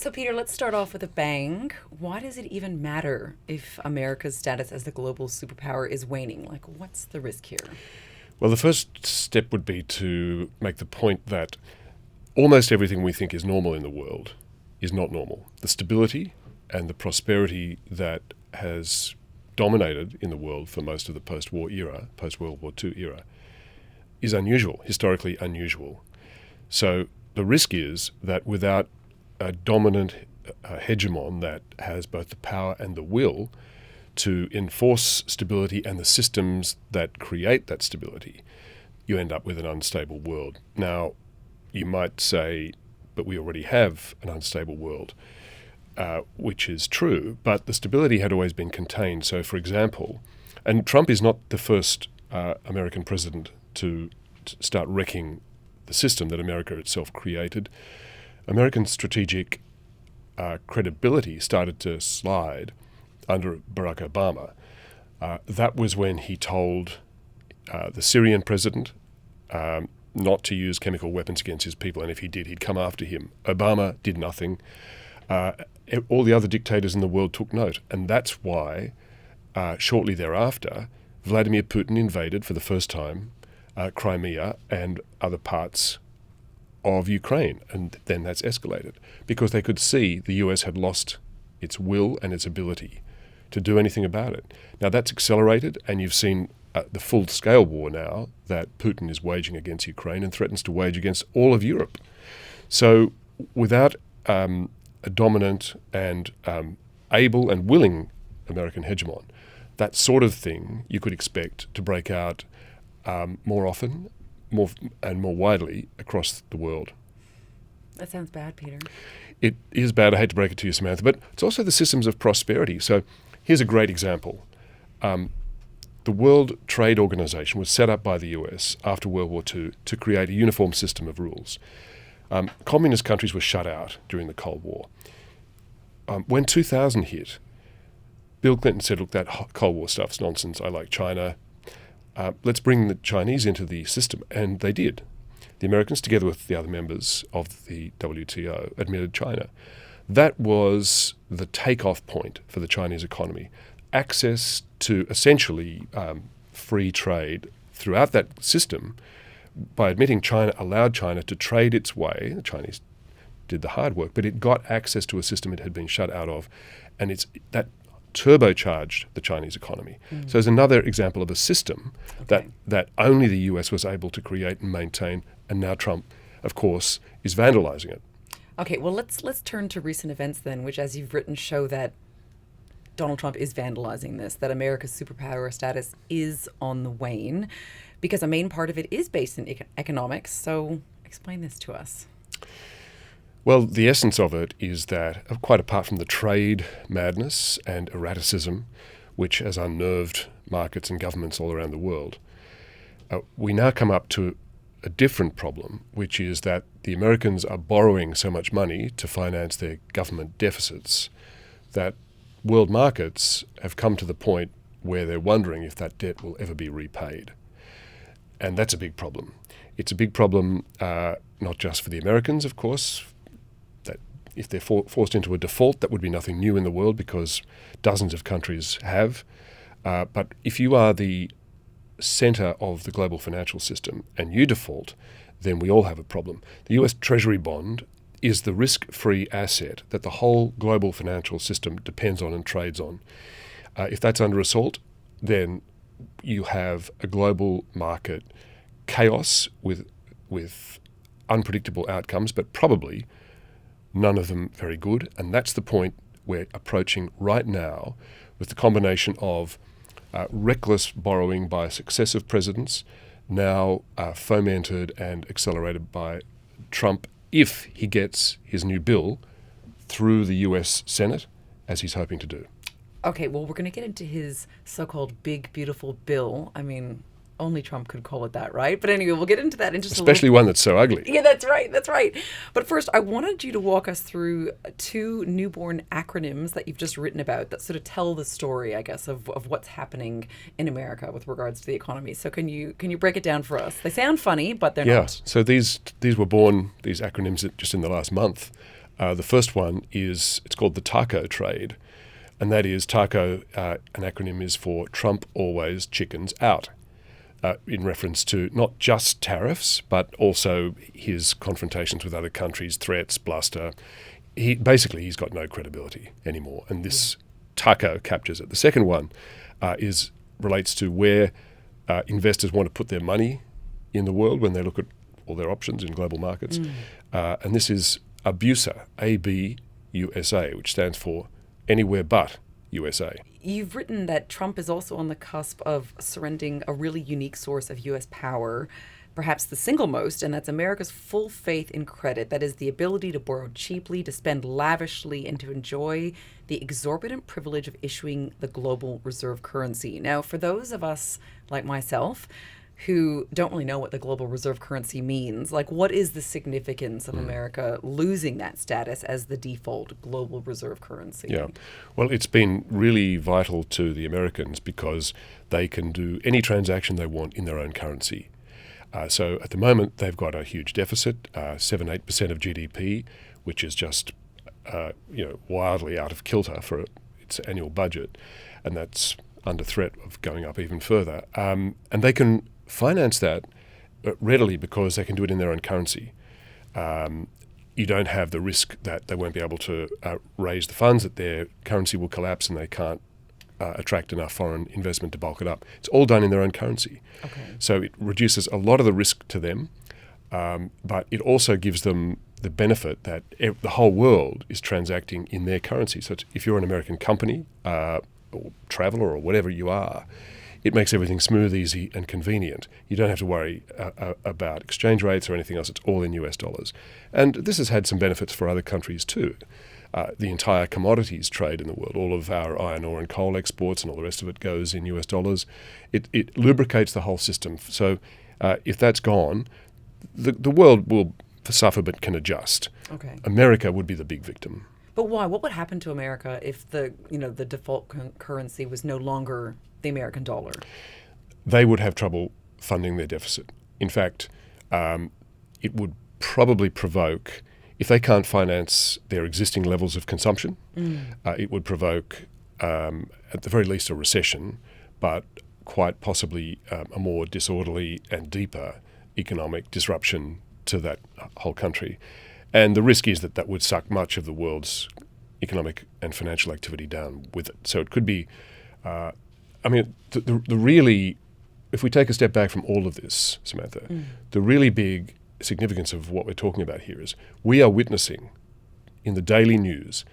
So, Peter, let's start off with a bang. Why does it even matter if America's status as the global superpower is waning? Like, what's the risk here? Well, the first step would be to make the point that almost everything we think is normal in the world is not normal. The stability and the prosperity that has dominated in the world for most of the post-war era, post-World War II era, is unusual, historically unusual. So the risk is that without a dominant hegemon that has both the power and the will to enforce stability and the systems that create that stability, you end up with an unstable world. Now, you might say, but we already have an unstable world, which is true, but the stability had always been contained. So, for example, and Trump is not the first American president to start wrecking the system that America itself created. American strategic credibility started to slide under Barack Obama. That was when he told the Syrian president not to use chemical weapons against his people, and if he did, he'd come after him. Obama did nothing. All the other dictators in the world took note, and that's why shortly thereafter, Vladimir Putin invaded for the first time Crimea and other parts of Ukraine, and then that's escalated because they could see the US had lost its will and its ability to do anything about it. Now that's accelerated, and you've seen the full-scale war now that Putin is waging against Ukraine and threatens to wage against all of Europe. So without a dominant and able and willing American hegemon, that sort of thing you could expect to break out more often, more widely across the world. That sounds bad, Peter. It is bad. I hate to break it to you, Samantha, but it's also the systems of prosperity. So here's a great example. The World Trade Organization was set up by the US after World War II to create a uniform system of rules. Communist countries were shut out during the Cold War. When 2000 hit, Bill Clinton said, look, that Cold War stuff's nonsense. I like China. Let's bring the Chinese into the system. And they did. The Americans, together with the other members of the WTO, admitted China. That was the takeoff point for the Chinese economy. Access to essentially free trade throughout that system. By admitting China allowed China to trade its way. The Chinese did the hard work, but it got access to a system it had been shut out of, and that turbocharged the Chinese economy. So there's another example of a system that only the US was able to create and maintain, and now Trump, of course, is vandalizing it. Okay, well, let's turn to recent events then, which, as you've written, show that Donald Trump is vandalizing this, that America's superpower status is on the wane, because a main part of it is based in economics. So explain this to us. Well, the essence of it is that, quite apart from the trade madness and erraticism, which has unnerved markets and governments all around the world, we now come up to a different problem, which is that the Americans are borrowing so much money to finance their government deficits that world markets have come to the point where they're wondering if that debt will ever be repaid. And that's a big problem. It's a big problem not just for the Americans, of course. That if they're forced into a default, that would be nothing new in the world because dozens of countries have. But if you are the center of the global financial system and you default, then we all have a problem. The US Treasury bond is the risk-free asset that the whole global financial system depends on and trades on. If that's under assault, then you have a global market chaos with unpredictable outcomes, but probably none of them very good. And that's the point we're approaching right now with the combination of reckless borrowing by successive presidents, now fomented and accelerated by Trump if he gets his new bill through the US Senate, as he's hoping to do. Okay, well, we're going to get into his so-called big, beautiful bill. I mean, only Trump could call it that, right? But anyway, we'll get into that in just Especially one that's so ugly. Yeah, that's right. That's right. But first, I wanted you to walk us through two newborn acronyms that you've just written about that sort of tell the story, I guess, of what's happening in America with regards to the economy. So can you break it down for us? They sound funny, but they're not. So these were born, these acronyms, just in the last month. The first one is, it's called the taco trade, and that is taco, an acronym is for Trump always chickens out, in reference to not just tariffs, but also his confrontations with other countries, threats, bluster. He's got no credibility anymore, and this taco captures it. The second one relates to where investors want to put their money in the world when they look at all their options in global markets. And this is ABUSA, A-B-U-S-A, which stands for Anywhere But USA. You've written that Trump is also on the cusp of surrendering a really unique source of U.S. power, perhaps the single most, and that's America's full faith in credit. That is the ability to borrow cheaply, to spend lavishly, and to enjoy the exorbitant privilege of issuing the global reserve currency. Now, for those of us like myself who don't really know what the global reserve currency means, like, what is the significance of America losing that status as the default global reserve currency? Yeah, well, it's been really vital to the Americans because they can do any transaction they want in their own currency. So at the moment, they've got a huge deficit, 7-8% of GDP, which is just wildly out of kilter for its annual budget, and that's under threat of going up even further. And they can finance that readily because they can do it in their own currency. You don't have the risk that they won't be able to raise the funds, that their currency will collapse and they can't attract enough foreign investment to bulk it up. It's all done in their own currency. Okay. So it reduces a lot of the risk to them, but it also gives them the benefit that the whole world is transacting in their currency. So if you're an American company or traveller or whatever you are, it makes everything smooth, easy and convenient. You don't have to worry about exchange rates or anything else. It's all in US dollars. And this has had some benefits for other countries too. The entire commodities trade in the world, all of our iron ore and coal exports and all the rest of it goes in US dollars. It lubricates the whole system. So if that's gone, the world will suffer but can adjust. Okay. America would be the big victim. But why? What would happen to America if the default currency was no longer the American dollar? They would have trouble funding their deficit. In fact, it would probably provoke, if they can't finance their existing levels of consumption, it would provoke, at the very least, a recession, but quite possibly a more disorderly and deeper economic disruption to that whole country. And the risk is that would suck much of the world's economic and financial activity down with it. So it could be, the really, if we take a step back from all of this, Samantha, the really big significance of what we're talking about here is we are witnessing in the daily news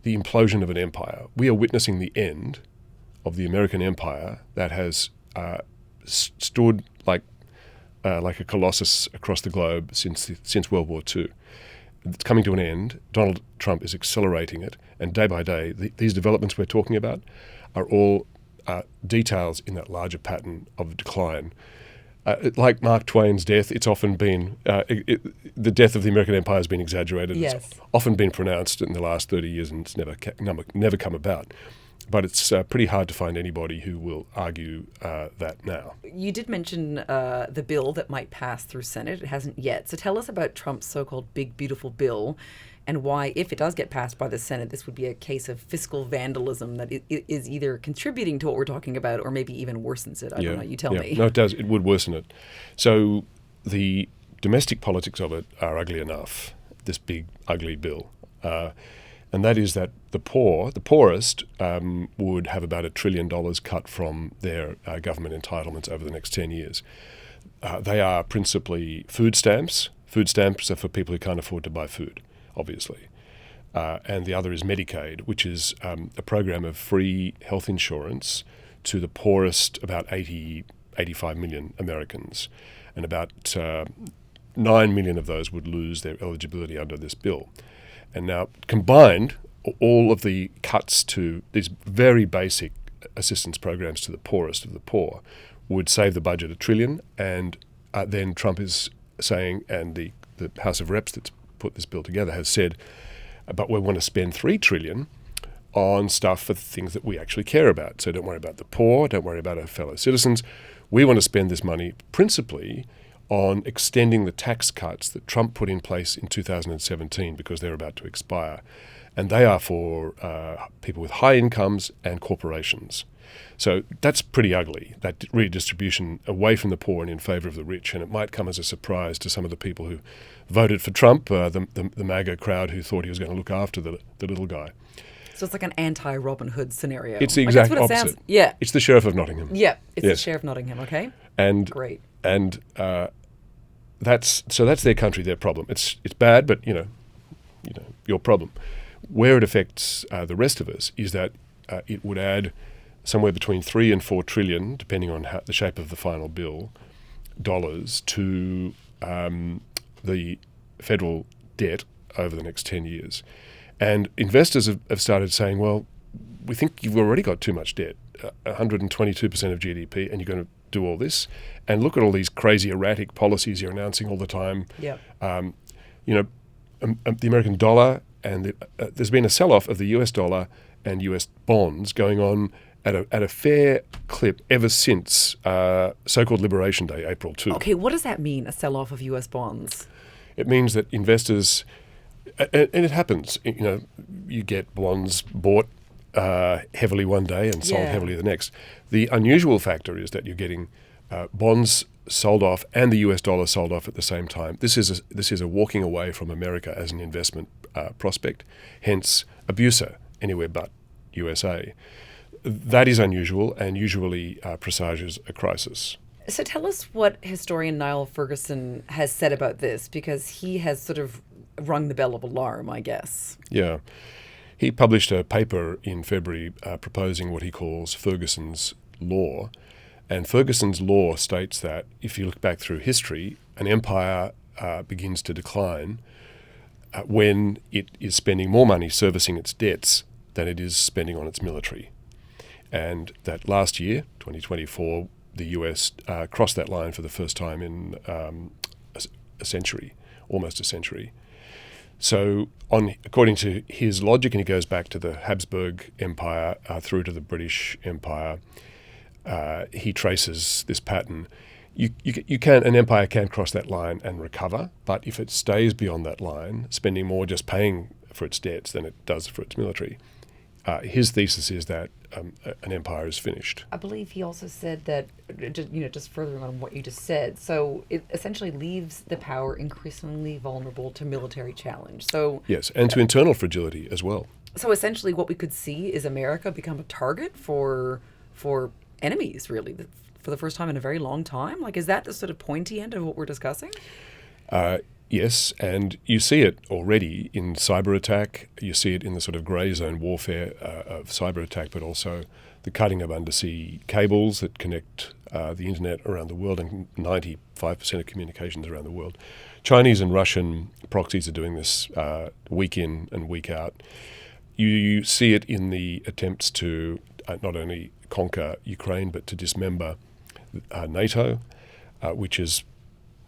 the implosion of an empire. We are witnessing the end of the American empire that has stood like a colossus across the globe since World War II. It's coming to an end. Donald Trump is accelerating it, and day by day, these developments we're talking about are all details in that larger pattern of decline. Like Mark Twain's death, it's often been the death of the American empire has been exaggerated. Yes. It's often been pronounced in the last 30 years, and it's never come about. But it's pretty hard to find anybody who will argue that now. You did mention the bill that might pass through Senate. It hasn't yet. So tell us about Trump's so-called big, beautiful bill and why, if it does get passed by the Senate, this would be a case of fiscal vandalism that is either contributing to what we're talking about or maybe even worsens it. I don't know. You tell me. No, it does. It would worsen it. So the domestic politics of it are ugly enough, this big, ugly bill. And that is that the poorest, would have about $1 trillion cut from their government entitlements over the next 10 years. They are principally food stamps. Food stamps are for people who can't afford to buy food, obviously. And the other is Medicaid, which is a program of free health insurance to the poorest, about 85 million Americans. And about 9 million of those would lose their eligibility under this bill. And now, combined, all of the cuts to these very basic assistance programs to the poorest of the poor would save the budget $1 trillion. And then Trump is saying, and the House of Reps that's put this bill together has said, but we want to spend $3 trillion on stuff for things that we actually care about. So don't worry about the poor, don't worry about our fellow citizens. We want to spend this money principally on extending the tax cuts that Trump put in place in 2017 because they're about to expire. And they are for people with high incomes and corporations. So that's pretty ugly, that redistribution away from the poor and in favour of the rich. And it might come as a surprise to some of the people who voted for Trump, the MAGA crowd who thought he was going to look after the little guy. So it's like an anti-Robin Hood scenario. It's the exact that's what opposite. It sounds. Yeah. It's the Sheriff of Nottingham. Yeah, it's Yes. the Sheriff of Nottingham, okay? And great. And that's their country, their problem. It's bad, but you know, your problem. Where it affects the rest of us is that it would add somewhere between 3 and 4 trillion, depending on the shape of the final bill, dollars to the federal debt over the next 10 years. And investors have started saying, well, we think you've already got too much debt, 122% of GDP, and you're going to do all this. And look at all these crazy erratic policies you're announcing all the time. Yeah. The American dollar, and there's been a sell-off of the US dollar and US bonds going on at a fair clip ever since so-called Liberation Day, April 2. Okay, what does that mean, a sell-off of US bonds? It means that investors, and it happens, you get bonds bought heavily one day and sold heavily the next. The unusual factor is that you're getting bonds sold off and the US dollar sold off at the same time. This is a walking away from America as an investment prospect, hence abuser anywhere but USA. That is unusual and usually presages a crisis. So tell us what historian Niall Ferguson has said about this, because he has sort of rung the bell of alarm, I guess. Yeah. He published a paper in February proposing what he calls Fergusons Law. And Ferguson's Law states that if you look back through history, an empire begins to decline when it is spending more money servicing its debts than it is spending on its military. And that last year, 2024, the US crossed that line for the first time in a century, almost a century. So, according to his logic, and he goes back to the Habsburg Empire through to the British Empire, he traces this pattern. An empire can cross that line and recover, but if it stays beyond that line, spending more just paying for its debts than it does for its military, his thesis is that an empire is finished. I believe he also said that, just furthering on what you just said, so it essentially leaves the power increasingly vulnerable to military challenge. So yes, and to internal fragility as well. So essentially what we could see is America become a target for enemies, really, for the first time in a very long time. Like, is that the sort of pointy end of what we're discussing? Yes, and you see it already in cyber attack. You see it in the sort of grey zone warfare of cyber attack, but also the cutting of undersea cables that connect the internet around the world, and 95% of communications around the world. Chinese and Russian proxies are doing this week in and week out. You see it in the attempts to not only conquer Ukraine, but to dismember NATO, which is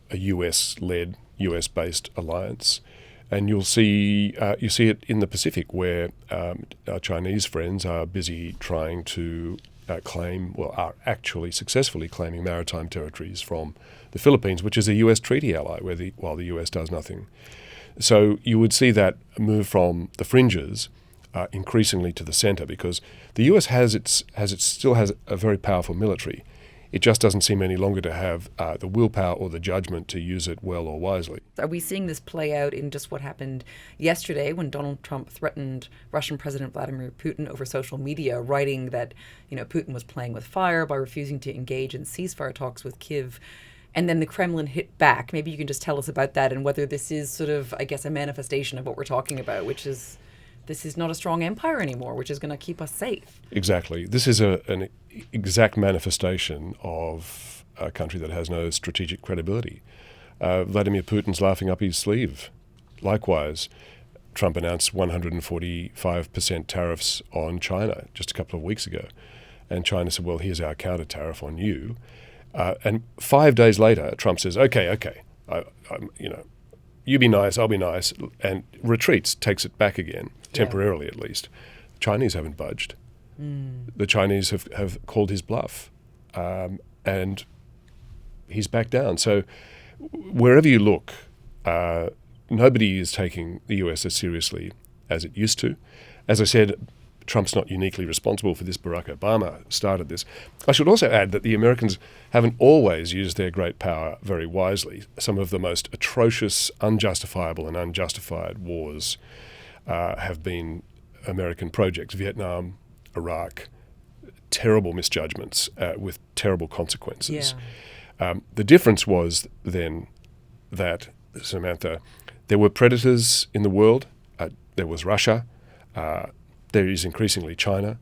a US-led, US-based alliance. And you see it in the Pacific, where our Chinese friends are busy trying to are actually successfully claiming maritime territories from the Philippines, which is a US treaty ally, while the US does nothing. So you would see that move from the fringes increasingly to the centre, because the US still has a very powerful military. It just doesn't seem any longer to have the willpower or the judgment to use it well or wisely. Are we seeing this play out in just what happened yesterday when Donald Trump threatened Russian President Vladimir Putin over social media, writing that Putin was playing with fire by refusing to engage in ceasefire talks with Kyiv, and then the Kremlin hit back? Maybe you can just tell us about that and whether this is sort of, I guess, a manifestation of what we're talking about, which is this is not a strong empire anymore, which is going to keep us safe. Exactly. This is an exact manifestation of a country that has no strategic credibility. Vladimir Putin's laughing up his sleeve. Likewise, Trump announced 145% tariffs on China just a couple of weeks ago. And China said, well, here's our counter tariff on you. And 5 days later, Trump says, okay, you be nice, I'll be nice, and retreats, takes it back again, temporarily at least. Chinese haven't budged. The Chinese have called his bluff, and he's backed down. So wherever you look, nobody is taking the US as seriously as it used to. As I said, Trump's not uniquely responsible for this. Barack Obama started this. I should also add that the Americans haven't always used their great power very wisely. Some of the most atrocious, unjustifiable and unjustified wars have been American projects. Vietnam, Iraq, terrible misjudgments with terrible consequences. Yeah. The difference was then that, Samantha, there were predators in the world. There was Russia. There is increasingly China.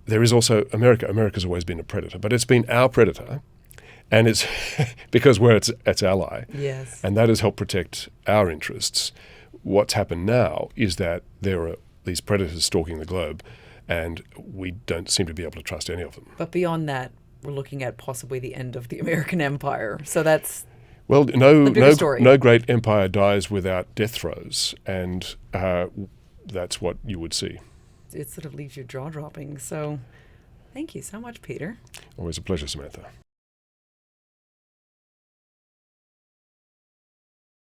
There is also America. America's always been a predator, but it's been our predator, and it's because we're its ally. Yes. And that has helped protect our interests. What's happened now is that there are these predators stalking the globe, and we don't seem to be able to trust any of them. But beyond that, we're looking at possibly the end of the American empire. So that's Well, the bigger story. no great empire dies without death throes, and that's what you would see. It sort of leaves your jaw dropping. So thank you so much, Peter. Always a pleasure, Samantha.